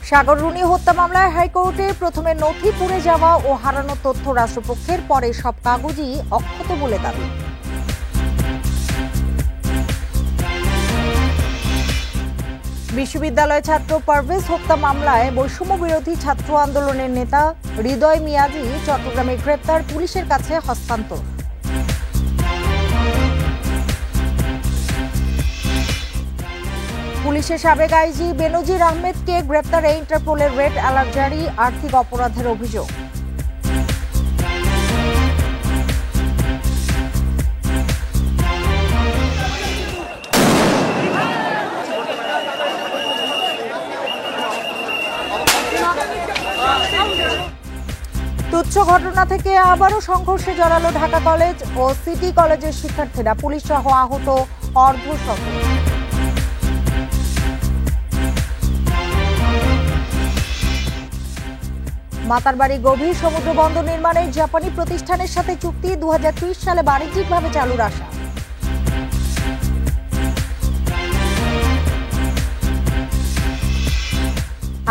সাগর Rooney হত্যা মামলায় হাইকোর্টে প্রথমে নথি পুড়ে যাওয়া ও হারানো তথ্য রাষ্ট্রপক্ষের, পরে সব কাগজই অক্ষত বলে দাবি। বিশ্ববিদ্যালয় ছাত্র পারভেজ হত্যা মামলায় বৈষম্য বিরোধী ছাত্র আন্দোলনের নেতা হৃদয় মিয়াজি চট্টগ্রামে গ্রেপ্তার, পুলিশের কাছে হস্তান্তর। পুলিশের সাবেক আইজি বেনজির আহমেদকে গ্রেপ্তারে ইন্টারপোলের রেড অ্যালার্ট জারি, আর্থিক অপরাধের অভিযোগ। তুচ্ছ ঘটনা থেকে আবারও সংঘর্ষে জড়ালো ঢাকা কলেজ ও সিটি কলেজের শিক্ষার্থীরা, পুলিশ সহ আহত অর্ধশত। মাতারবাড়ি গভীর সমুদ্র বন্দর নির্মাণে জাপানি প্রতিষ্ঠানের সাথে চুক্তি, 2030 সালে বাণিজ্যিকভাবে চালুর আশা।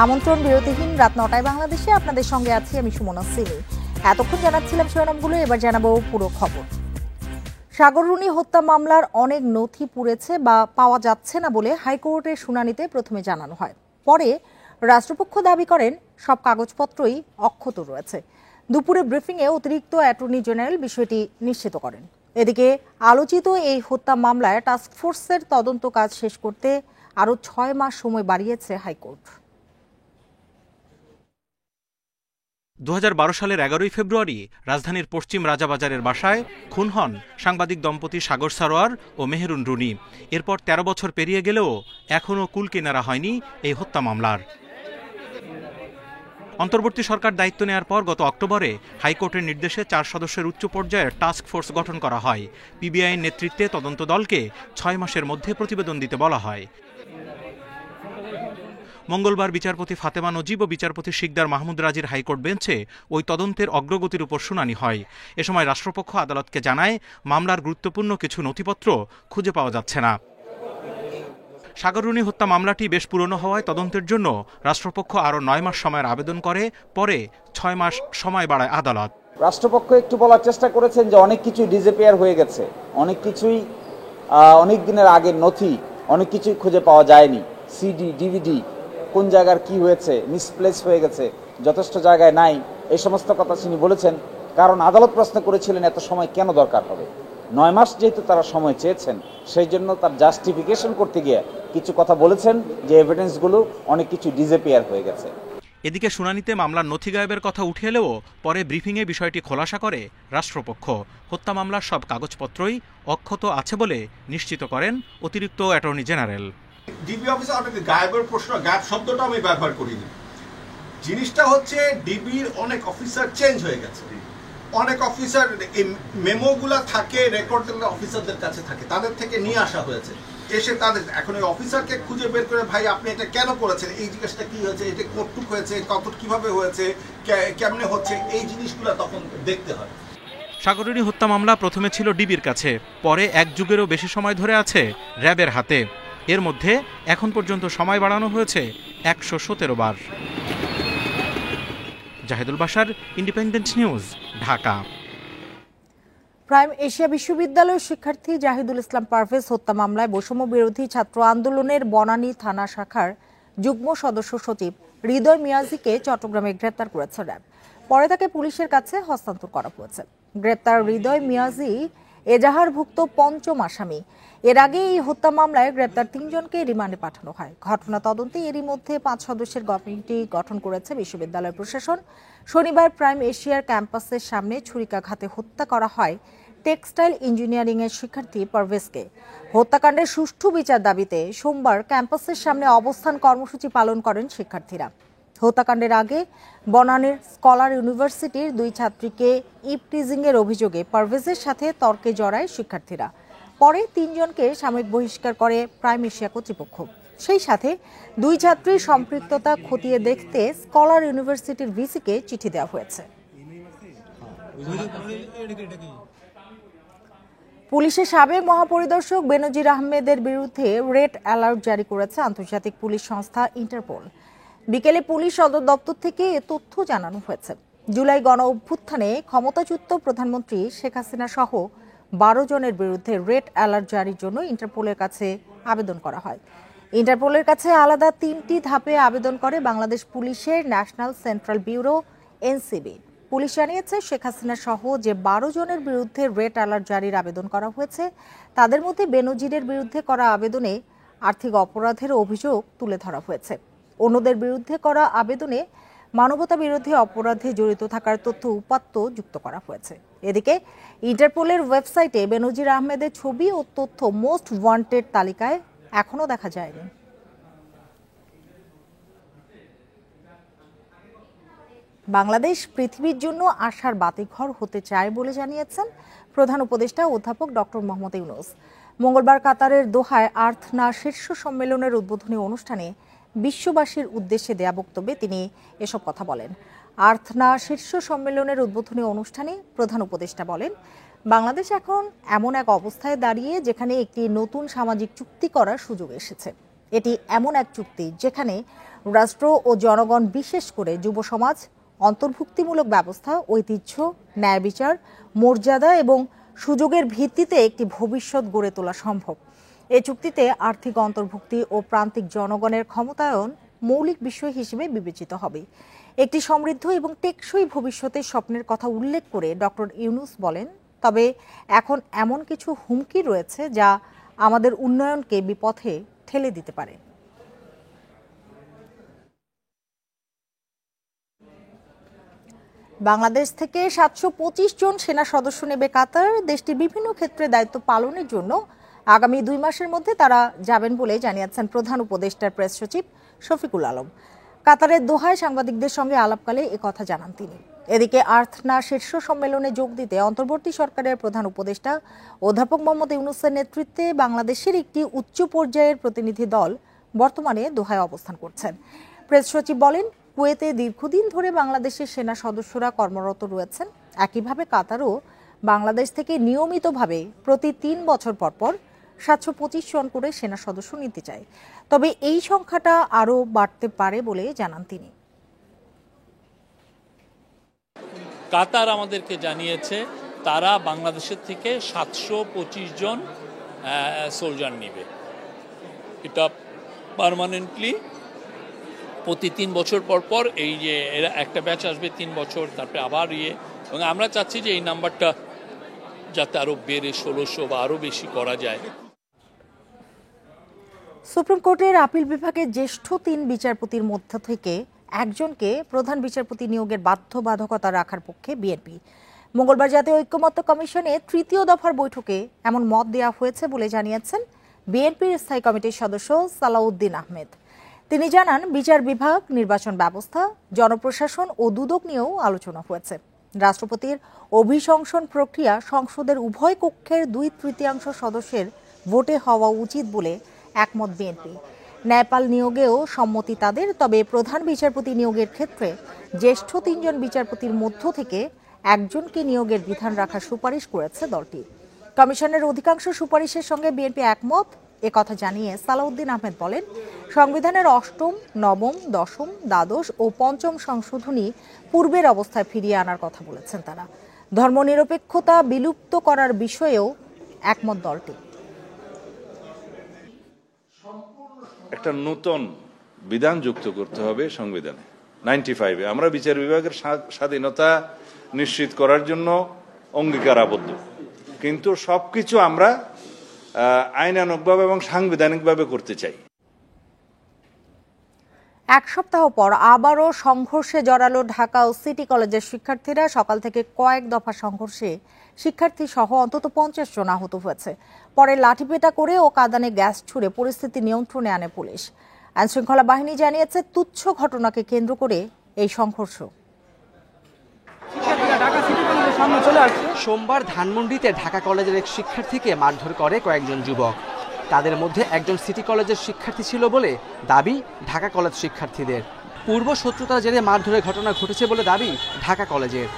আমন্ত্রণ বিরতিহীন রাত 9টায় বাংলাদেশে আপনাদের সঙ্গে আছি আমি সুমনা সিমি। এতক্ষণ জানাচ্ছিলাম শিরোনামগুলো, এবার জানাবো পুরো খবর। সাগর রুনি হত্যা মামলার অনেক নথি পুড়েছে বা পাওয়া যাচ্ছে না বলে হাইকোর্টের শুনানিতে প্রথমে জানানো হয়। পরে রাষ্ট্রপক্ষ দাবি করেন সব কাগজপত্রই অক্ষত রয়েছে। দুপুরে ব্রিফিংয়ে অতিরিক্ত অ্যাটর্নি জেনারেল বিষয়টি নিশ্চিত করেন। এদিকে আলোচিত এই হত্যা মামলায় টাস্কফোর্সের তদন্ত কাজ শেষ করতে আরও 6 মাস সময় বাড়িয়েছে হাইকোর্ট। 2012 সালের 11 ফেব্রুয়ারি রাজধানীর পশ্চিম রাজাবাজারের বাসায় খুন হন সাংবাদিক দম্পতি সাগর সারোয়ার ও মেহেরুন রুনি। এরপর 13 বছর পেরিয়ে গেলেও এখনও কুল কিনারা হয়নি এই হত্যা মামলার। অন্তর্বর্তী সরকার দায়িত্ব নেওয়ার পর গত অক্টোবরে হাইকোর্টের নির্দেশে 4 সদস্যের উচ্চ পর্যায়ের টাস্ক ফোর্স গঠন করা হয়। পিবিআইয়ের নেতৃত্বে তদন্ত দলকে 6 মাসের মধ্যে প্রতিবেদন দিতে বলা হয়। মঙ্গলবার বিচারপতি ফাতেমা নজিব ও বিচারপতি শিকদার মাহমুদ রাজির হাইকোর্ট বেঞ্চে ওই তদন্তের অগ্রগতির উপর শুনানি হয়। এ সময় রাষ্ট্রপক্ষ আদালতকে জানায় মামলার গুরুত্বপূর্ণ কিছু নথিপত্র খুঁজে পাওয়া যাচ্ছে না। সাগর রুনি হত্যা মামলাটি বেশ পুরনো হওয়ায় তদন্তের জন্য রাষ্ট্রপক্ষ আরও 9 মাস সময়ের আবেদন করে, পরে 6 মাস সময় বাড়ায় আদালত। রাষ্ট্রপক্ষ একটু বলার চেষ্টা করেছেন যে অনেক কিছুই ডিসঅ্যাপিয়ার হয়ে গেছে, অনেক কিছুই অনেক দিনের আগের নথি, অনেক কিছুই খুঁজে পাওয়া যায়নি। সিডি ডিভিডি কোন জায়গার কি হয়েছে, মিসপ্লেস হয়ে গেছে, যথেষ্ট জায়গায় নাই, এই সমস্ত কথা তিনি বলেছেন। কারণ আদালত প্রশ্ন করেছিলেন এত সময় কেন দরকার হবে। 9 মাস যেহেতু তারা সময় চেয়েছেন, সেই জন্য তার জাস্টিফিকেশন করতে গিয়ে কিছু কথা বলেছেন যে এভিডেন্সগুলো অনেক কিছু ডিসঅ্যাপিয়ার হয়ে গেছে। এদিকে শুনানিতে মামলার নথি গায়েবের কথা উঠে এলেও পরে ব্রিফিংয়ে বিষয়টি খোলাসা করে রাষ্ট্রপক্ষ। হত্যা মামলার সব কাগজপত্রই অক্ষত আছে বলে নিশ্চিত করেন অতিরিক্ত অ্যাটর্নি জেনারেল। ডিবি অফিসার অনেক গায়েবের প্রশ্ন, গায়েব শব্দটা আমি ব্যবহার করিনি। জিনিসটা হচ্ছে ডিবির অনেক অফিসার চেঞ্জ হয়ে গেছে। অনেক অফিসার এই মেমোগুলা থাকে রেকর্ড অফিসারদের কাছে থাকে, তাদের থেকে নিয়ে আসা হয়েছে। এসে তাদের এখন ওই অফিসারকে খুঁজে বের করে ভাই আপনি এটা কেন করেছেন, এই জিনিসটা কি হয়েছে, এটা কতটুক হয়েছে, কত কিভাবে হয়েছে, কেমনে হচ্ছে, এই জিনিসগুলো তখন দেখতে হয়। সাগর রুনি হত্যা মামলা প্রথমে ছিল ডিবির কাছে, পরে 1 যুগেরও বেশি সময় ধরে আছে র্যাবের হাতে। এর মধ্যে এখন পর্যন্ত সময় বাড়ানো হয়েছে 117 বার। Zahidul Bashar, Independent News, Dhaka. Prime Asia বিশ্ববিদ্যালয়ের শিক্ষার্থী জাহিদুল ইসলাম পারভেজ হত্যা মামলায় বৈষম্য বিরোধী ছাত্র আন্দোলনের বনানী থানা শাখার যুগ্ম সদস্য সচিব হৃদয় মিয়াজিকে চট্টগ্রামে গ্রেপ্তার করেছে র্যাব। পরে তাকে পুলিশের কাছে হস্তান্তর করা হয়েছে। গ্রেপ্তার হৃদয় মিয়াজি এজাহারভুক্ত 5ম আসামি। এর আগে এই হত্যা মামলায় গ্রেপ্তার 3 জনকে রিমান্ডে পাঠানো হয়। ঘটনা তদন্তে এরই মধ্যে 5 সদস্যের কমিটি গঠন করেছে বিশ্ববিদ্যালয় প্রশাসন। শনিবার প্রাইম এশিয়ার ক্যাম্পাসের সামনে ছুরিকাঘাতে হত্যা করা হয় টেক্সটাইল ইঞ্জিনিয়ারিং এর শিক্ষার্থী পারভেজকে। হত্যাকাণ্ডের সুষ্ঠু বিচার দাবিতে সোমবার ক্যাম্পাসের সামনে অবস্থান কর্মসূচি পালন করেন শিক্ষার্থীরা। হত্যাকাণ্ডের আগে বনানীর স্কলার ইউনিভার্সিটির 2 ছাত্রীকে ইপটিজিং এর অভিযোগে পারভেজের সাথে তর্কে জড়ায় শিক্ষার্থীরা। পরে 3 জনকে সাময়িক বহিষ্কার করে প্রাইম এশিয়া কর্তৃপক্ষ। সেই সাথে 2 ছাত্রীর সম্পৃক্ততা খতিয়ে দেখতে স্কলার ইউনিভার্সিটির ভিসিকে চিঠি দেওয়া হয়েছে। পুলিশের সাবেক মহাপরিদর্শক বেনজির আহমেদের বিরুদ্ধে রেড অ্যালার্ট জারি করেছে আন্তর্জাতিক পুলিশ সংস্থা ইন্টারপোল। বিকেলে পুলিশ সদর দপ্তর থেকে এ তথ্য জানানো হয়েছে। জুলাই গণ অভ্যুত্থানে ক্ষমতাচ্যুত প্রধানমন্ত্রী শেখ হাসিনা সহ 12 জনের বিরুদ্ধে রেড অ্যালার্ট জারির জন্য ইন্টারপোলের কাছে আবেদন করা হয়। ইন্টারপোলের কাছে আলাদা 3টি ধাপে আবেদন করে বাংলাদেশ পুলিশের national central bureau NCB. Police জানিয়েছে, শেখ হাসিনা সহ যে 12 জনের বিরুদ্ধে রেড অ্যালার্ট জারির আবেদন করা হয়েছে তাদের মধ্যে বেনজিরের বিরুদ্ধে করা আবেদনে আর্থিক অপরাধের অভিযোগ তুলে ধরা হয়েছে। অন্যদের বিরুদ্ধে করা আবেদনে মানবতা বিরোধী অপরাধে জড়িত থাকার তথ্য উপাত্ত যুক্ত করা হয়েছে। এদিকে ইন্টারপোলের ওয়েবসাইটে বেনজির আহমেদের ছবি ও তথ্য মোস্ট ওয়ান্টেড তালিকায় এখনো দেখা যায়নি। বাংলাদেশ পৃথিবীর জন্য আশার বাতিঘর হতে চায় বলে জানিয়েছেন প্রধান উপদেষ্টা অধ্যাপক ডক্টর মোহাম্মদ ইউনূস। মঙ্গলবার কাতারের দোহায় আর্থ না শীর্ষ সম্মেলনের উদ্বোধনী অনুষ্ঠানে বিশ্ববাসীর উদ্দেশ্যে দেয়া বক্তব্যে তিনি এসব কথা বলেন। আর্থ না শীর্ষ সম্মেলনের উদ্বোধনী অনুষ্ঠানে প্রধান উপদেষ্টা বলেন, বাংলাদেশ এখন এমন এক অবস্থায় দাঁড়িয়ে যেখানে একটি নতুন সামাজিক চুক্তি করার সুযোগ এসেছে। এটি এমন এক চুক্তি যেখানে রাষ্ট্র ও জনগণ, বিশেষ করে যুব সমাজ, অন্তর্ভুক্তিমূলক ব্যবস্থা, ঐতিহ্য, ন্যায় বিচার, মর্যাদা এবং সুযোগের ভিত্তিতে একটি ভবিষ্যৎ গড়ে তোলা সম্ভব। এই চুক্তিতে আর্থিক অন্তর্ভুক্তি ও প্রান্তিক জনগণের ক্ষমতায়ন মৌলিক বিষয় হিসেবে বিবেচিত হবে। একটি সমৃদ্ধ এবং টেকসই ভবিষ্যতের স্বপ্নের কথা উল্লেখ করে ডক্টর ইউনূস বলেন, তবে এখন এমন কিছু হুমকি রয়েছে যা আমাদের উন্নয়নকে বিপথে ঠেলে দিতে পারে। বাংলাদেশ থেকে 725 জন সেনা সদস্য নেবে কাতার। দেশটির বিভিন্ন ক্ষেত্রে দায়িত্ব পালনের জন্য আগামী 2 মাসের মধ্যে তারা যাবেন বলে জানিয়েছেন প্রধান উপদেষ্টার প্রেস সচিব শফিকুল আলম। কাতারের দোহায় সাংবাদিকদের সঙ্গে আলাপকালে একথা জানান তিনি। এদিকে আর্থ না শীর্ষ সম্মেলনে যোগ দিতে অন্তর্বর্তী সরকারের প্রধান উপদেষ্টা অধ্যাপক মোহাম্মদ ইউনূসের নেতৃত্বে বাংলাদেশের একটি উচ্চ পর্যায়ের প্রতিনিধি দল বর্তমানে দোহায় অবস্থান করছেন। প্রেস সচিব বলেন, কুয়েতে দীর্ঘদিন ধরে বাংলাদেশের সেনা সদস্যরা কর্মরত রয়েছেন। একইভাবে কাতারও বাংলাদেশ থেকে নিয়মিতভাবে প্রতি 3 বছর পর 725 জন করে সেনা সদস্য নিতে চায়। তবে এই সংখ্যাটা আরও বাড়তে পারে বলে জানান তিনি। কাতার আমাদেরকে জানিয়েছে তারা বাংলাদেশের থেকে 725 জন সোলজার নেবে। এটা পার্মানেন্টলি প্রতি 3 বছর পর এই যে এরা একটা ব্যাচ আসবে 3 বছর, তারপরে আবার এবং আমরা চাচ্ছি যে এই নাম্বারটা যাতে আরো বেড়ে 1600 বা আরো বেশি করা যায়। সুপ্রিম কোর্টের আপিল বিভাগের জ্যেষ্ঠ 3 বিচারপতির মধ্য থেকে একজনকে প্রধান বিচারপতি নিয়োগের বাধ্যবাধকতা রাখার পক্ষে বিএনপি। মঙ্গলবার জাতীয় ঐক্যমত্য কমিশনে 3য় দফার বৈঠকে এমন মত দেওয়া হয়েছে বলে জানিয়েছেন বিএনপির স্থায়ী কমিটির সদস্য সালাউদ্দিন আহমেদ। তিনি জানান, বিচার বিভাগ, নির্বাচন ব্যবস্থা, জনপ্রশাসন ও দুদক নিয়েও আলোচনা হয়েছে। রাষ্ট্রপতির অভিশংসন প্রক্রিয়া সংসদের উভয় কক্ষের 2/3 সদস্যের ভোটে হওয়া উচিত বলে একমত বিএনপি। ন্যায়পাল নিয়োগেও সম্মতি তাদের। তবে প্রধান বিচারপতি নিয়োগের ক্ষেত্রে জ্যেষ্ঠ 3 জন বিচারপতির মধ্য থেকে একজনকে নিয়োগের বিধান রাখার সুপারিশ করেছে দলটি। কমিশনের অধিকাংশ সুপারিশের সঙ্গে বিএনপি একমত। একথা জানিয়ে সালাউদ্দিন আহমেদ বলেন, সংবিধানের 8ম, 9ম, 10ম, দ্বাদশ ও 5ম সংশোধনী পূর্বের অবস্থায় ফিরিয়ে আনার কথা বলেছেন তারা। ধর্মনিরপেক্ষতা বিলুপ্ত করার বিষয়েও একমত দলটি। একটা নতুন বিধান যুক্ত করতে হবে সংবিধানে। 95-এ আমরা বিচার বিভাগের স্বাধীনতা নিশ্চিত করার জন্য অঙ্গীকার আবদ্ধ, কিন্তু সবকিছু আমরা আইনানুগভাবে এবং সাংবিধানিকভাবে করতে চাই। এক সপ্তাহ পর আবারও সংঘর্ষে জড়ালো ঢাকা ও সিটি কলেজের শিক্ষার্থীরা। সকাল থেকে কয়েক দফা সংঘর্ষে শিক্ষার্থী সহ অন্তত 50 জন আহত হয়েছে। পরে লাঠিপেটা করে ও কাঁদানে গ্যাস ছুড়ে পরিস্থিতি নিয়ন্ত্রণে আনে পুলিশ। আইনশৃঙ্খলা বাহিনী জানিয়েছে, তুচ্ছ ঘটনাকে কেন্দ্র করে এই সংঘর্ষ। সোমবার ধানমন্ডিতে ঢাকা কলেজের এক শিক্ষার্থীকে মারধর করে কয়েকজন যুবক। তাদের মধ্যে একজন সিটি কলেজের শিক্ষার্থী ছিল বলে দাবি ঢাকা কলেজ শিক্ষার্থীদের। পূর্ব শত্রুতার জেরে মারধরের ঘটনা ঘটেছে বলে দাবি ঢাকা কলেজের।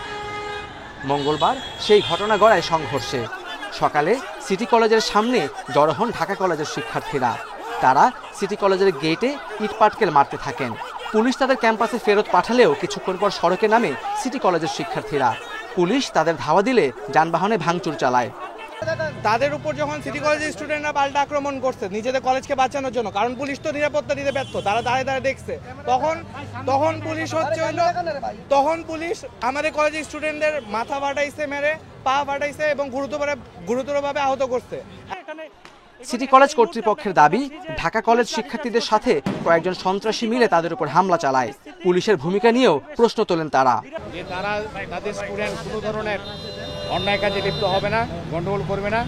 মঙ্গলবার সেই ঘটনা গড়ায় সংঘর্ষে। সকালে সিটি কলেজের সামনে জড়ো হন ঢাকা কলেজের শিক্ষার্থীরা। তারা সিটি কলেজের গেটে ইটপাটকেল মারতে থাকেন। পুলিশ তাদের ক্যাম্পাসে ফেরত পাঠালেও কিছুক্ষণ পর সড়কে নামে সিটি কলেজের শিক্ষার্থীরা। পুলিশ তাদের ধাওয়া দিলে যানবাহনে ভাঙচুর চালায়। তাদের উপর যখন সিটি কলেজের স্টুডেন্টরা পাল্টা আক্রমণ করছে নিজেদের কলেজকে বাঁচানোর জন্য, কারণ পুলিশ তো নিরাপত্তা দিতে ব্যর্থ, তারা দাঁড়িয়ে দাঁড়িয়ে দেখছে, তখন পুলিশ আমাদের কলেজের স্টুডেন্টদের মাথা ফাটাইছে, মেরে পা ফাটাইছে এবং গুরুতরভাবে আহত করছে। সিটি কলেজ কর্তৃপক্ষের দাবি, ঢাকা কলেজ শিক্ষার্থীদের সাথে কয়েকজন সন্ত্রাসী মিলে তাদের উপর হামলা চালায়। পুলিশের ভূমিকা নিয়েও প্রশ্ন তোলেন তারা। যে তাদের স্টুডেন্ট কোনো ধরনের অন্যায় কাজে লিপ্ত হবে না, গন্ডগোল করবে না।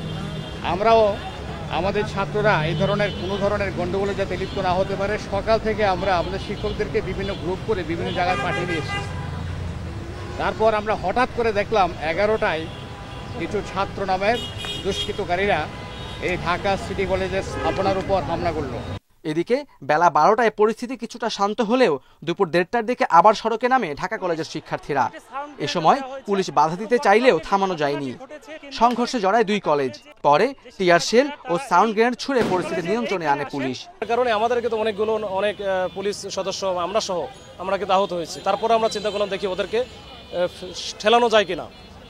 আমরাও আমাদের ছাত্ররা এই ধরনের কোনো ধরনের গন্ডগোলে যাতে লিপ্ত না হতে পারে, সকাল থেকে আমরা আমাদের শিক্ষকদেরকে বিভিন্ন গ্রুপ করে বিভিন্ন জায়গায় পাঠিয়ে দিয়েছি। তারপর আমরা হঠাৎ করে দেখলাম 11টায় কিছু ছাত্র নামের দুষ্কৃতকারীরা এই ঢাকা সিটি কলেজের স্থাপনার উপর হামলা করলো। এদিকে বেলা 12টায় পরিস্থিতি কিছুটা শান্ত হলেও দুপুর 1:30টার দিকে আবার সড়কে নামে ঢাকা কলেজের শিক্ষার্থীরা। এ সময় পুলিশ বাধা দিতে চাইলেও থামানো যায়নি। সংঘর্ষে জড়ায় দুই কলেজ। পরে টিয়ার শেল ও সাউন্ড গ্রেনেড ছুড়ে পরিস্থিতি নিয়ন্ত্রণে আনে পুলিশ। কারণে আমাদেরকে তো অনেক পুলিশ সদস্য আমরা সহ আমরা কিন্তু আহত হয়েছি। তারপরে আমরা চিন্তা করলাম দেখি ওদেরকে ঠেলানো যায় কিনা।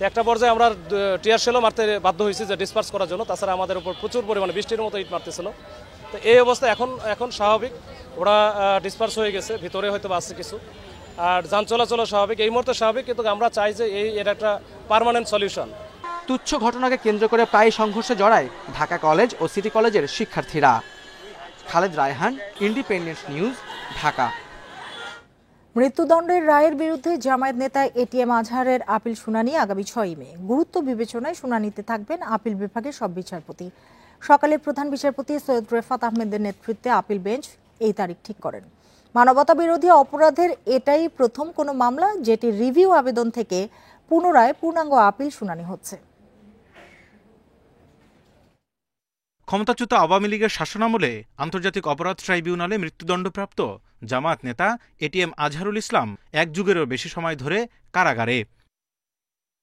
একটা পর্যায়ে আমরা টিয়ার শেলও মারতে বাধ্য হয়েছি যে ডিসপার্স করার জন্য। তাছাড়া আমাদের উপর প্রচুর পরিমাণে বৃষ্টির মতো ইট মারতেছিল। তো এই অবস্থা এখন স্বাভাবিক, ওরা ডিসপার্স হয়ে গেছে, ভিতরে হয়তো আছে কিছু, আর যান চলাচল স্বাভাবিক, এই মুহূর্তে স্বাভাবিক। কিন্তু আমরা চাই যে এর একটা পার্মানেন্ট সলিউশন। তুচ্ছ ঘটনাকে কেন্দ্র করে প্রায় সংঘর্ষে জড়ায় ঢাকা কলেজ ও সিটি কলেজের শিক্ষার্থীরা। Khaled Raihan, Independent News, Dhaka. মৃত্যুদণ্ডের রায়ের বিরুদ্ধে জামায়াত নেতা এটিএম আজহারের আপিল শুনানি আগামী 6 মে। গুরুত্ব বিবেচনায় শুনানিতে থাকবেন আপিল বিভাগের সব বিচারপতি। সকালে প্রধান বিচারপতি সৈয়দ রেফাত আহমেদের নেতৃত্বে আপিল বেঞ্চ এই তারিখ ঠিক করেন। মানবতা বিরোধী অপরাধের এটাই প্রথম কোনো মামলা যেটি রিভিউ আবেদন থেকে পুনরায় পূর্ণাঙ্গ আপিল শুনানি হচ্ছে। ক্ষমতাচ্যুত আওয়ামী লীগের শাসনামলে আন্তর্জাতিক অপরাধ ট্রাইব্যুনালে মৃত্যুদণ্ডপ্রাপ্ত জামায়াত নেতা এটিএম আজহারুল ইসলাম 1 যুগেরও বেশি সময় ধরে কারাগারে।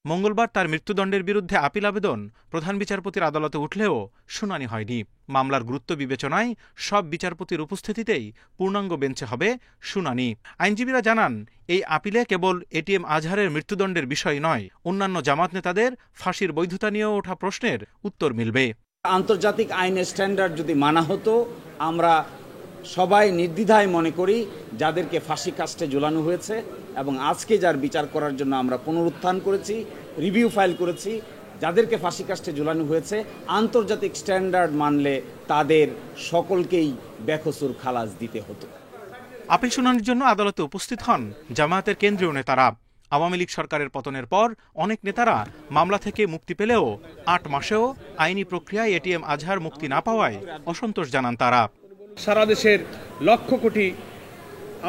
মঙ্গলবার তার মৃত্যুদণ্ডের বিরুদ্ধে আপিল আবেদন প্রধান বিচারপতির আদালতে উঠলেও শুনানি হয়নি। মামলার গুরুত্ব বিবেচনায় সব বিচারপতির উপস্থিতিতেই পূর্ণাঙ্গ বেঞ্চে হবে শুনানি। আইনজীবীরা জানান, এই আপিলে কেবল এটিএম আজহারের মৃত্যুদণ্ডের বিষয় নয়, অন্যান্য জামায়াত নেতাদের ফাঁসির বৈধতা নিয়েও ওঠা প্রশ্নের উত্তর মিলবে। আন্তর্জাতিক আইনের স্ট্যান্ডার্ড যদি মানা হতো, আমরা সবাই নির্দ্বিধায় মনে করি যাদেরকে ফাঁসি কাস্টে ঝুলানো হয়েছে এবং আজকে যার বিচার করার জন্য আমরা পুনরুত্থান করেছি, রিভিউ ফাইল করেছি, যাদেরকে ফাঁসি কাস্টে ঝুলানো হয়েছে আন্তর্জাতিক স্ট্যান্ডার্ড মানলে তাদের সকলকেই বেকসুর খালাস দিতে হতো। আপিল শুনানির জন্য আদালতে উপস্থিত হন জামায়াতের কেন্দ্রীয় নেতারা। আওয়ামী লীগ সরকারের পতনের পর অনেক নেতারা মামলা থেকে মুক্তি পেলেও 8 মাসেও আইনি প্রক্রিয়ায় এটিএম আজহার মুক্তি না পাওয়ায় অসন্তোষ জানান তারা। সারা দেশের লক্ষ কোটি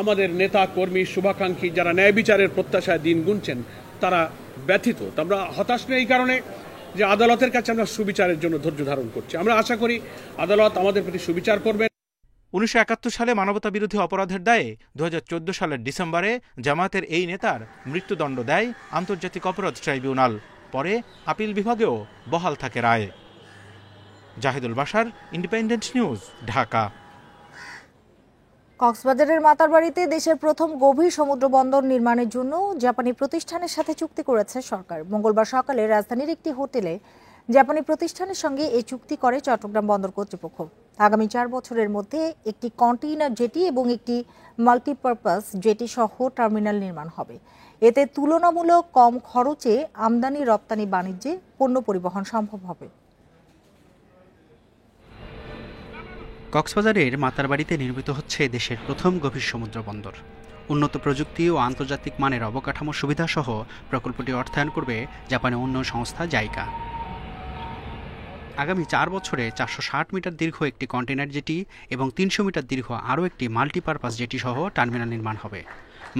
আমাদের নেতা কর্মী শুভাকাঙ্ক্ষী যারা ন্যায় বিচারের প্রত্যাশায় দিন গুনছেন তারা ব্যথিত। আমরা হতাশ নই এই কারণে যে আদালতের কাছে আমরা সুবিচারের জন্য ধৈর্য ধারণ করছি। আমরা আশা করি আদালত আমাদের প্রতি সুবিচার করবেন। 1971 সালে মানবতা বিরোধী অপরাধের দায়ে 2014 সালের ডিসেম্বরে জামায়াতের এই নেতার মৃত্যুদণ্ড দেয় আন্তর্জাতিক অপরাধ ট্রাইব্যুনাল। পরে আপিল বিভাগেও বহাল থাকে রায়। Zahidul Bashar, Independent News, Dhaka. কক্সবাজারের মাতারবাড়িতে দেশের প্রথম গভীর সমুদ্র বন্দর নির্মাণের জন্য জাপানি প্রতিষ্ঠানের সাথে চুক্তি করেছে সরকার। মঙ্গলবার সকালে রাজধানীর একটি হোটেলে জাপানি প্রতিষ্ঠানের সঙ্গে এই চুক্তি করে চট্টগ্রাম বন্দর কর্তৃপক্ষ। আগামী 4 বছরের মধ্যে একটি কন্টেইনার জেটি এবং একটি মাল্টিপারপাস জেটি সহ টার্মিনাল নির্মাণ হবে। এতে তুলনামূলক কম খরচে আমদানি রপ্তানি বাণিজ্যে পণ্য পরিবহন সম্ভব হবে। কক্সবাজারের মাতারবাড়িতে নির্মিত হচ্ছে দেশের প্রথম গভীর সমুদ্র বন্দর। উন্নত প্রযুক্তি ও আন্তর্জাতিক মানের অবকাঠামো সুবিধাসহ প্রকল্পটি অর্থায়ন করবে জাপানি উন্নয়ন সংস্থা জাইকা। আগামী 4 বছরে 460 মিটার দীর্ঘ একটি কন্টেইনার জেটি এবং 300 মিটার দীর্ঘ আরও একটি মাল্টিপারপাস জেটি সহ টার্মিনাল নির্মাণ হবে।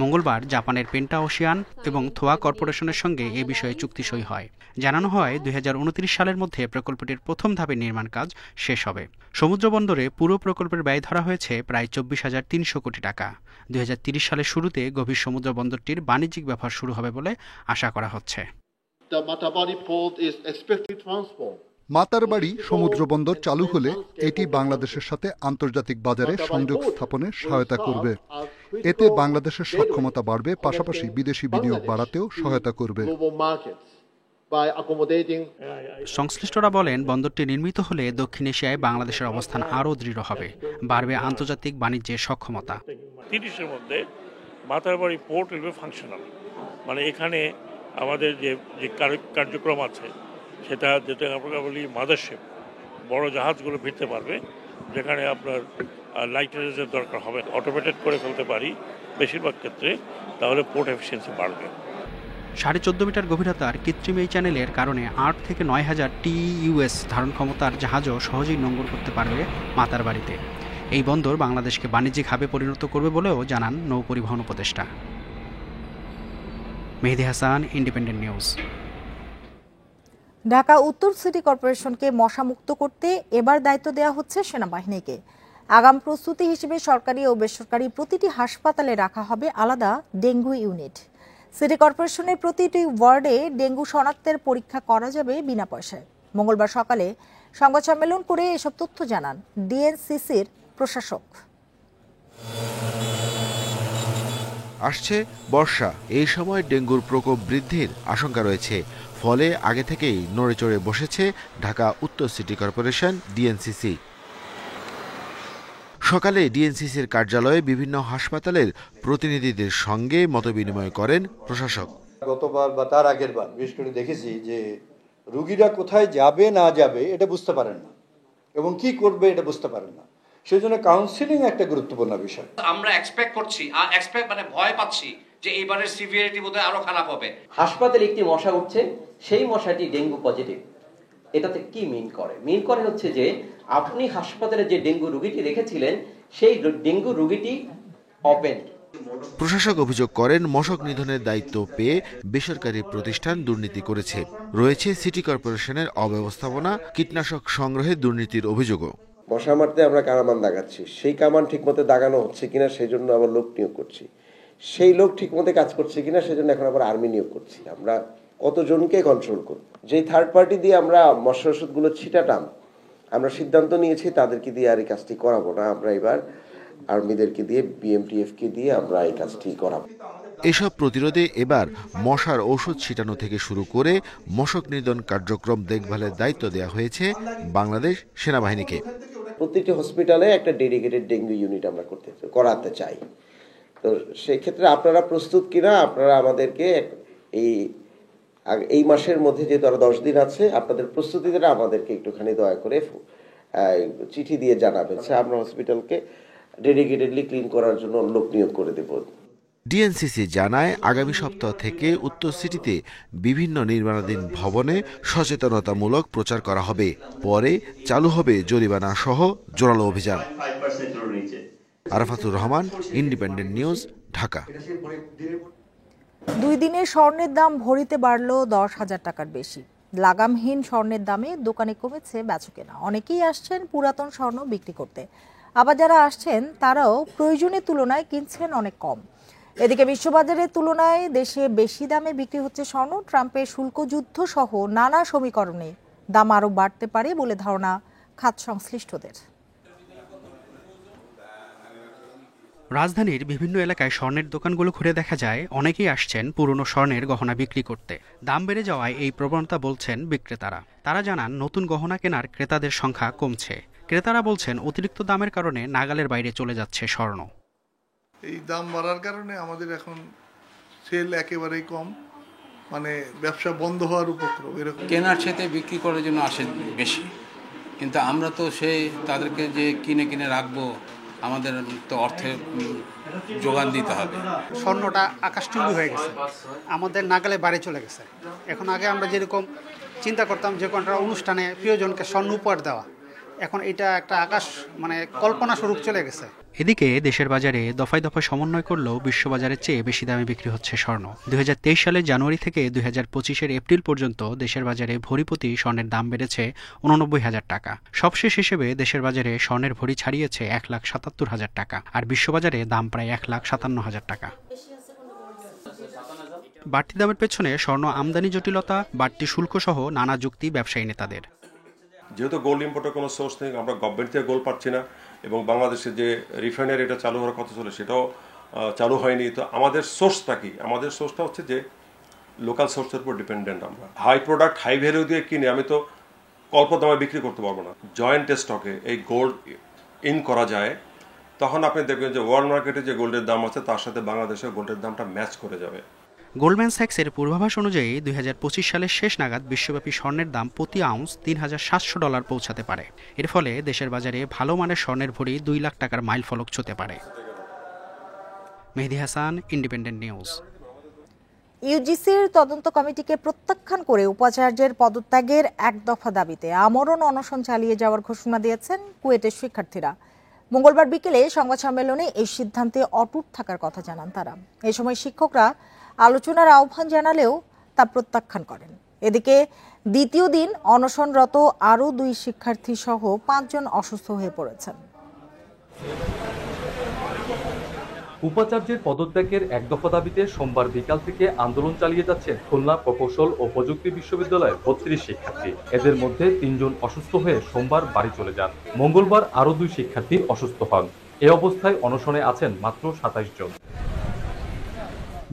মঙ্গলবার জাপানের পেন্টা ওশিয়ান এবং থোয়া কর্পোরেশনের সঙ্গে এ বিষয়ে চুক্তি সই হয়। জানানো হয় 2029 সালের মধ্যে প্রকল্পটির প্রথম ধাপের নির্মাণ কাজ শেষ হবে। সমুদ্র বন্দরে পুরো প্রকল্পের ব্যয় ধরা হয়েছে প্রায় 24,300 কোটি টাকা। 2030 সালের শুরুতে গভীর সমুদ্র বন্দরটির বাণিজ্যিক ব্যবহার শুরু হবে বলে আশা করা হচ্ছে। মাতারবাড়ি সমুদ্র বন্দর চালু হলে এটি বাংলাদেশের সাথে আন্তর্জাতিক বাজারে সংযোগ স্থাপনে সহায়তা করবে। এতে বাংলাদেশের সক্ষমতা বাড়বে, পাশাপাশি বিদেশি বিনিয়োগ বাড়াতেও সহায়তা করবে। সংশ্লিষ্টরা বলেন, বন্দরটি নির্মিত হলে দক্ষিণ এশিয়ায় বাংলাদেশের অবস্থান আরও দৃঢ় হবে, বাড়বে আন্তর্জাতিক বাণিজ্যের সক্ষমতা। 30-এর মধ্যে Matarbari port will be functional, মানে এখানে আমাদের যে কার্যক্রম আছে সেটা যেটা আমরা বলি মাদারশিপ, বড় জাহাজগুলো ভিড়তে পারবে, যেখানে আপনার লাইটারেজের দরকার হবে, অটোমেটেড করে ফেলতে পারি বেশিরভাগ ক্ষেত্রে, তাহলে পোর্ট এফিসিয়েন্সি বাড়বে। 14.5 মিটার গভীরতার কৃত্রিম এই চ্যানেলের কারণে 8 থেকে 9,000 TEUS ধারণ ক্ষমতার জাহাজও সহজেই নোঙর করতে পারবে মাতারবাড়িতে। এই বন্দর বাংলাদেশকে বাণিজ্যিক হাবে পরিণত করবে বলেও জানান নৌ পরিবহন উপদেষ্টা। Mehedi Hasan, independent News. ঢাকা উত্তর সিটি কর্পোরেশনকে মশামুক্ত করতে এবার দায়িত্ব দেওয়া হচ্ছে সেনাবাহিনীকে। আগাম প্রস্তুতি হিসেবে সরকারি ও বেসরকারি প্রতিটি হাসপাতালে রাখা হবে আলাদা ডেঙ্গু ইউনিট। সিটি কর্পোরেশনের প্রতিটি ওয়ার্ডে ডেঙ্গু শনাক্তের পরীক্ষা করা যাবে বিনা পয়সায়। মঙ্গলবার সকালে সংবাদ সম্মেলন করে এসব তথ্য জানান ডিএনসিসির প্রশাসক। আসছে বর্ষা, এই সময় ডেঙ্গুর প্রকোপ বৃদ্ধির আশঙ্কা রয়েছে। ফলে আগে থেকেই নড়েচড়ে বসেছে ঢাকা উত্তর সিটি কর্পোরেশন ডিএনসিসি। সকালে ডিএনসিসির কার্যালয়ে বিভিন্ন হাসপাতালের প্রতিনিধিদের সঙ্গে মতবিনিময় করেন প্রশাসক। গতবার বা তার আগের বার বিশেষ করে দেখেছি যে রোগীরা কোথায় যাবে না যাবে এটা বুঝতে পারেন না এবং কি করবে এটা বুঝতে পারেন না, সেজন্য কাউন্সিলিং একটা গুরুত্বপূর্ণ বিষয়। আমরা এক্সপেক্ট করছি, মানে ভয় পাচ্ছি যে এইবারের সিভিয়ারিটি বোধহয় আরো খারাপ হবে। হাসপাতালে একটি মশা উঠছে, সেই মশাটি ডেঙ্গু পজিটিভ। এটাতে কি মিন করে হচ্ছে যে আপনি হাসপাতালে যে ডেঙ্গু রোগীটি রেখেছিলেন সেই ডেঙ্গু রোগীটি ওপেন। প্রশাসক অভিযোগ করেন, মশক নিধনের দায়িত্ব পেয়ে বেসরকারি প্রতিষ্ঠান দুর্নীতি করেছে। রয়েছে সিটি কর্পোরেশনের অব্যবস্থাপনা, কীটনাশক সংগ্রহে দুর্নীতির অভিযোগও। মশা মারতে আমরা কামান দাগাচ্ছি, সেই কামান ঠিকমতো দাগানো হচ্ছে কিনা সেই জন্য আবার লোক নিয়োগ করছি, সেই লোক ঠিকমতো কাজ করছে কিনা সেজন্য এখন আবার আর্মি নিয়োগ করছি। আমরা কতজনকে কন্ট্রোল করব? যে থার্ড পার্টি দিয়ে আমরা মশা ওষুধগুলো ছিটাতাম, আমরা সিদ্ধান্ত নিয়েছি তাদেরকে দিয়ে আর এই কাজটি করাবো না। আমরা এবার আর্মিদেরকে দিয়ে, বিএমটিএফকে দিয়ে আমরা এই কাজটি করাবো। এসব প্রতিরোধে এবার মশার ঔষধ ছিটানো থেকে শুরু করে মশক নিধন কার্যক্রম দেখভালের দায়িত্ব দেওয়া হয়েছে বাংলাদেশ সেনাবাহিনীকে। প্রতিটি হসপিটালে একটা ডেডিকেটেড ডেঙ্গু ইউনিট আমরা করাতে চাই। তো সেই ক্ষেত্রে আপনারা প্রস্তুত কিনা আপনারা আমাদেরকে এই মাসের মধ্যে যেহেতু আরো 10 দিন আছে, আপনাদের প্রস্তুতিটা আমাদেরকে একটুখানি দয়া করে চিঠি দিয়ে জানাবেন। আমরা হসপিটালকে ডেডিকেটেডলি ক্লিন করার জন্য লোক নিয়োগ করে দেব। ডিএনসিসি জানায়, আগামী সপ্তাহ থেকে উত্তর সিটিতে বিভিন্ন নির্মাণাধীন ভবনে সচেতনতামূলক প্রচার করা হবে। পরে চালু হবে জরিমানা সহ জোরালো অভিযান। Arafatur Rahman, independent News, Dhaka. 2 দিনে স্বর্ণের দাম ভরিতে বাড়ল 10,000 টাকার বেশি। লাগামহীন স্বর্ণের দামে দোকানে কমেছে বেচাকেনা। অনেকেই আসছেন পুরাতন স্বর্ণ বিক্রি করতে, আবার যারা আসছেন তারাও প্রয়োজনের তুলনায় কিনছেন অনেক কম। এদিকে বিশ্ববাজারের তুলনায় দেশে বেশি দামে বিক্রি হচ্ছে স্বর্ণ। ট্রাম্পের শুল্ক যুদ্ধ সহ নানা সমীকরণে দাম আরও বাড়তে পারে বলে ধারণা খাত সংশ্লিষ্টদের। রাজধানীর বিভিন্ন এলাকায় স্বর্ণের দোকানগুলো ঘুরে দেখা যায় অনেকেই আসছেন পুরনো স্বর্ণের গহনা বিক্রি করতে। দাম বেড়ে যাওয়ায় এই প্রবণতা বলছেন বিক্রেতারা। তারা জানান, নতুন গহনা কেনার ক্রেতাদের সংখ্যা কমছে। ক্রেতারা বলছেন, অতিরিক্ত দামের কারণে নাগালের বাইরে চলে যাচ্ছে স্বর্ণ। এই দাম বাড়ার কারণে আমাদের এখন সেল একেবারেই কম, মানে ব্যবসা বন্ধ হওয়ার উপক্রম। এরকম কেনার সাথে বিক্রি করার জন্য আসে বেশি, কিন্তু আমরা তো সেই তাদেরকে যে কিনে রাখবো, আমাদের তো অর্থের যোগান দিতে হবে। স্বর্ণটা আকাশচুম্বী হয়ে গেছে, আমাদের নাগালে বাড়ি চলে গেছে। এখন আগে আমরা যেরকম চিন্তা করতাম যে কোনটা অনুষ্ঠানে প্রিয়জনকে স্বর্ণ উপহার দেওয়া, এখন এটা একটা আকাশ মানে কল্পনা স্বরূপ চলে গেছে। এদিকে দেশের বাজারে দফায় দফায় সমন্বয় করলেও বিশ্ববাজারের চেয়ে বেশি দামে বিক্রি হচ্ছে স্বর্ণ। 2023 সালের জানুয়ারি থেকে 2025 এপ্রিল পর্যন্ত দেশের বাজারে ভরিপ্রতি স্বর্ণের দাম বেড়েছে 89,000 টাকা। সবশেষ হিসেবে দেশের বাজারে স্বর্ণের ভরি ছাড়িয়েছে 1,77,000 টাকা, আর বিশ্ববাজারে দাম প্রায় 1,57,000 টাকা। বাড়তি দামের পেছনে স্বর্ণ আমদানি জটিলতা, বাড়তি শুল্ক সহ নানা যুক্তি ব্যবসায়ী নেতাদের। যেহেতু গোল্ড ইম্পোর্টের কোনো সোর্স নেই, আমরা গভর্নমেন্ট থেকে গোল্ড পাচ্ছি না, এবং বাংলাদেশে যে রিফাইনারি এটা চালু হওয়ার কথা ছিল সেটাও চালু হয়নি। তো আমাদের সোর্সটা কি? আমাদের সোর্সটা হচ্ছে যে লোকাল সোর্সের উপর ডিপেন্ডেন্ট। আমরা হাই প্রোডাক্ট হাই ভ্যালু দিয়ে কিনে আমি তো অল্প দামে বিক্রি করতে পারবো না। জয়েন্ট স্টকে এই গোল্ড ইন করা যায়, তখন আপনি দেখবেন যে ওয়ার্ল্ড মার্কেটে যে গোল্ডের দাম আছে তার সাথে বাংলাদেশের গোল্ডের দামটা ম্যাচ করে যাবে। গোল্ডম্যান স্যাক্সের পূর্বাভাস অনুযায়ী 2025 সালের শেষ নাগাদ বিশ্বব্যাপী স্বর্ণের দাম প্রতি আউন্স $3,700 পৌঁছাতে পারে। এর ফলে দেশের বাজারে ভালো মানের স্বর্ণের ভরি 2 লাখ টাকার মাইল ফলক ছুঁতে পারে। মেহেদী হাসান, ইন্ডিপেন্ডেন্ট নিউজ। ইউজিসির তদন্ত কমিটিকে প্রত্যাখ্যান করে উপাচার্যের পদত্যাগের এক দফা দাবিতে আমরণ অনশন চালিয়ে যাওয়ার ঘোষণা দিয়েছেন কুয়েটের শিক্ষার্থীরা। মঙ্গলবার বিকেলে সংবাদ সম্মেলনে এই সিদ্ধান্তে অটুট থাকার কথা জানান তারা। এ সময় শিক্ষকরা আলোচনার আহ্বান জানালেও তা প্রত্যাখ্যান করেন। এদিকে দ্বিতীয় দিন অনশনরত আরও 2 শিক্ষার্থী সহ 5 জন অসুস্থ হয়ে পড়েছেন। উপাচার্যের পদত্যাগের এক দফা দাবিতে সোমবার বিকাল থেকে আন্দোলন চালিয়ে যাচ্ছেন খুলনা প্রকৌশল ও প্রযুক্তি বিশ্ববিদ্যালয়ের 32 শিক্ষার্থী। এদের মধ্যে 3 জন অসুস্থ হয়ে সোমবার বাড়ি চলে যান। মঙ্গলবার আরও 2 শিক্ষার্থী অসুস্থ হন। এ অবস্থায় অনশনে আছেন মাত্র 27 জন।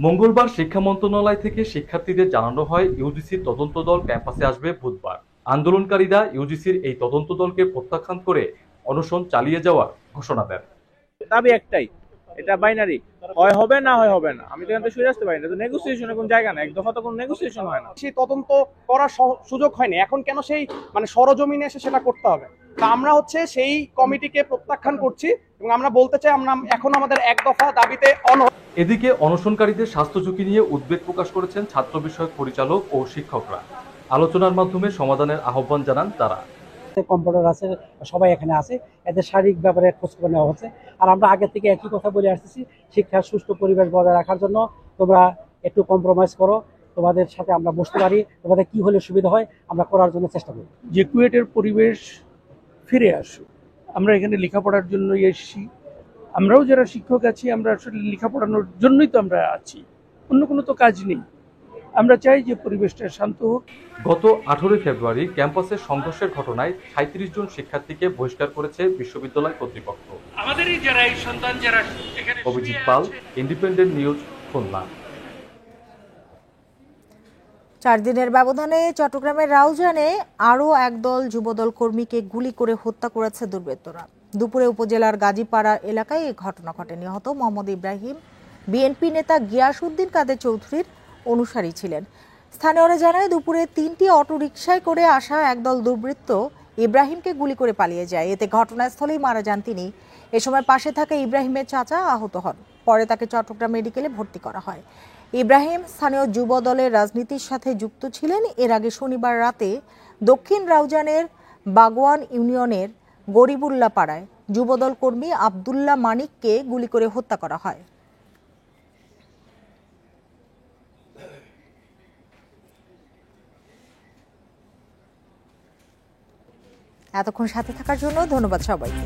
মঙ্গলবার শিক্ষা মন্ত্রণালয় থেকে শিক্ষার্থীদের জানানো হয় ইউজিসির তদন্ত দল ক্যাম্পাসে আসবে বুধবার। আন্দোলনকারীরা ইউজিসির এই তদন্ত দলকে প্রত্যাখ্যান করে অনশন চালিয়ে যাওয়ার ঘোষণা দেন। দাবি একটাই, এটা বাইনারি, হয় হবে না হয় হবে না। আমি তো এখান থেকে সরে আসতে পারি না, তো নেগোসিয়েশনের কোন জায়গা না, এক দফা তো কোনো নেগোসিয়েশন হয় না। সেই তদন্ত করার সুযোগ হয়নি, এখন কেন সেই সরজমিনে এসে সেটা করতে হবে? তা আমরা সেই কমিটিকে প্রত্যাখ্যান করছি এবং আমরা বলতে চাই আমরা এখন আমাদের এক দফা দাবিতে এদিকে অনশনকারীদের স্বাস্থ্য ঝুঁকি নিয়ে উদ্বেগ প্রকাশ করেছেন ছাত্র বিষয়ক পরিচালক ও শিক্ষকরা। আলোচনার মাধ্যমে সমাধানের আহ্বান জানান তারা। কম্পিউটার আছে, সবাই এখানে আছে, এদের শারীরিক ব্যাপারে খোঁজখবর নেওয়া হচ্ছে। আর আমরা আগে থেকে একই কথা বলে আসতেছি, শিক্ষার সুষ্ঠু পরিবেশ বজায় রাখার জন্য তোমরা একটু কম্প্রোমাইজ করো, তোমাদের সাথে আমরা বসতে পারি, তোমাদের কি হলে সুবিধা হয় আমরা করার জন্য চেষ্টা করি। যে কুয়েটের পরিবেশ ফিরে আসুক। আমরা এখানে লেখাপড়ার জন্য এসেছি, আমরাও যারা শিক্ষক আছি আমরা আসলে লেখাপড়ানোর জন্যই তো আমরা আছি, অন্য কোনো তো কাজ নেই। আমরা চাই যে পরিবেশটা শান্ত হোক। গত 18 ফেব্রুয়ারি ক্যাম্পাসে সংঘর্ষের ঘটনায় 37 জন শিক্ষার্থীকে বহিষ্কার করেছে বিশ্ববিদ্যালয় কর্তৃপক্ষ। আমাদেরই যারা এই সন্তান যারা এখানে অভিজিৎ পাল, ইন্ডিপেন্ডেন্ট নিউজ, খুলনা। 4 দিনের ব্যবধানে চট্টগ্রামের রাউজানে আরও একদল যুবদল কর্মীকে গুলি করে হত্যা করেছে দুর্বৃত্তরা। দুপুরে উপজেলার গাজীপাড়া এলাকায় এই ঘটনা ঘটে। নিহত মোহাম্মদ ইব্রাহিম বিএনপি নেতা গিয়াসউদ্দিন কাদের চৌধুরীর অনুসারী ছিলেন। স্থানীয়রা জানায় দুপুরে 3টি অটোরিকশায় করে আসা একদল দুর্বৃত্ত ইব্রাহিমকে গুলি করে পালিয়ে যায়। এতে ঘটনাস্থলেই মারা যান তিনি। এ সময় পাশে থাকা ইব্রাহিমের চাচা আহত হন। পরে তাকে চট্টগ্রাম মেডিকেলে ভর্তি করা হয়। ইব্রাহিম স্থানীয় যুব দলের রাজনীতির সাথে যুক্ত ছিলেন। এর আগে শনিবার রাতে দক্ষিণ রাউজানের বাগওয়ান ইউনিয়নের গরিবুল্লাহ পাড়ায় যুবদল কর্মী আব্দুল্লাহ মানিককে গুলি করে হত্যা করা হয়। এতক্ষণ সাথে থাকার জন্য ধন্যবাদ সবাইকে।